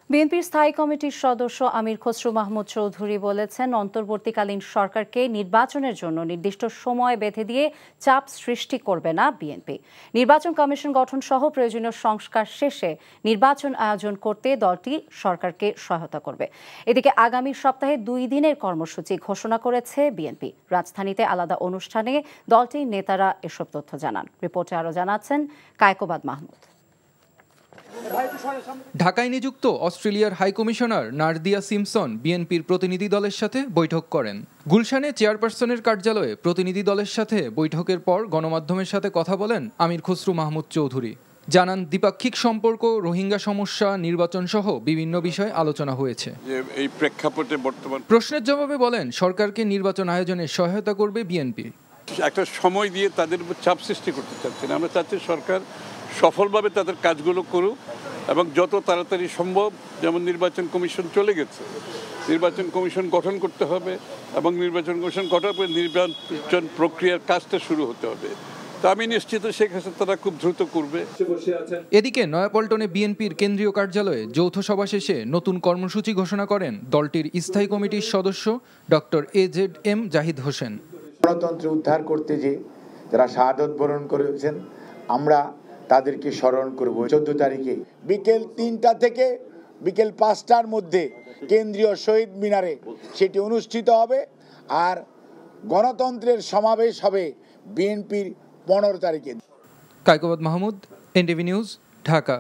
বিএনপির স্থায়ী কমিটির সদস্য আমির খসরু মাহমুদ চৌধুরী বলেছেন, অন্তর্বর্তীকালীন সরকারকে নির্বাচনের জন্য নির্দিষ্ট সময় বেঁধে দিয়ে চাপ সৃষ্টি করবে না বিএনপি। নির্বাচন কমিশন গঠন সহ প্রয়োজনীয় সংস্কার শেষে নির্বাচন আয়োজন করতে দলটি সরকারকে সহায়তা করবে। এদিকে আগামী সপ্তাহে 2 দিনের কর্মসূচি ঘোষণা করেছে বিএনপি। রাজধানীতে আলাদা অনুষ্ঠানে দলটির নেতারা এসব তথ্য জানান। রিপোর্টে আরও জানাচ্ছেন কায়কোবাদ মাহমুদ। ঢাকায় নিযুক্ত অস্ট্রেলিয়ার হাইকমিশনার নার্দিয়া সিমসন বিএনপির প্রতিনিধি দলের সাথে বৈঠক করেন। গুলশানে চেয়ারপারসনের কার্যালয়ে প্রতিনিধি দলের সাথে বৈঠকের পর গণমাধ্যমের সাথে কথা বলেন আমির খসরু মাহমুদ চৌধুরী। জানান, দ্বিপাক্ষিক সম্পর্ক, রোহিঙ্গা সমস্যা, নির্বাচন সহ বিভিন্ন বিষয়ে আলোচনা হয়েছে। এই প্রেক্ষাপটে বর্তমান প্রশ্নের জবাবে বলেন, সরকারকে নির্বাচন আয়োজনে সহায়তা করবে বিএনপি। একটা সময় দিয়ে তাদের উপর চাপ সৃষ্টি করতে চাচ্ছেন। আমরা চাচ্ছি সরকার সফলভাবে তাদের কাজগুলো করুক এবং যত তাড়াতাড়ি সম্ভব, যেমন নির্বাচন কমিশন চলে গেছে, নির্বাচন কমিশন গঠন করতে হবে এবং নির্বাচন কমিশন গঠনের পরে নির্বাচন প্রক্রিয়ার কাজটা শুরু হতে হবে। তা আমি নিশ্চিত শেখ হাসিনা তারা খুব দ্রুত করবে। এদিকে নয়াপল্টনে বিএনপির কেন্দ্রীয় কার্যালয়ে যৌথ সভা শেষে নতুন কর্মসূচি ঘোষণা করেন দলটির স্থায়ী কমিটির সদস্য ডক্টর AZM জাহিদ হোসেন। গণতন্ত্র উদ্ধার করতে যে যারা শাহাদত বরণ করেছেন, আমরা তাদেরকে স্মরণ করব। 14 তারিখে বিকেল 3টা থেকে বিকেল 5টার মধ্যে কেন্দ্রীয় শহীদ মিনারে সেটি অনুষ্ঠিত হবে। আর গণতন্ত্রের সমাবেশ হবে বিএনপির 15 তারিখে। Kaikobad Mahmud, NTV news, Dhaka.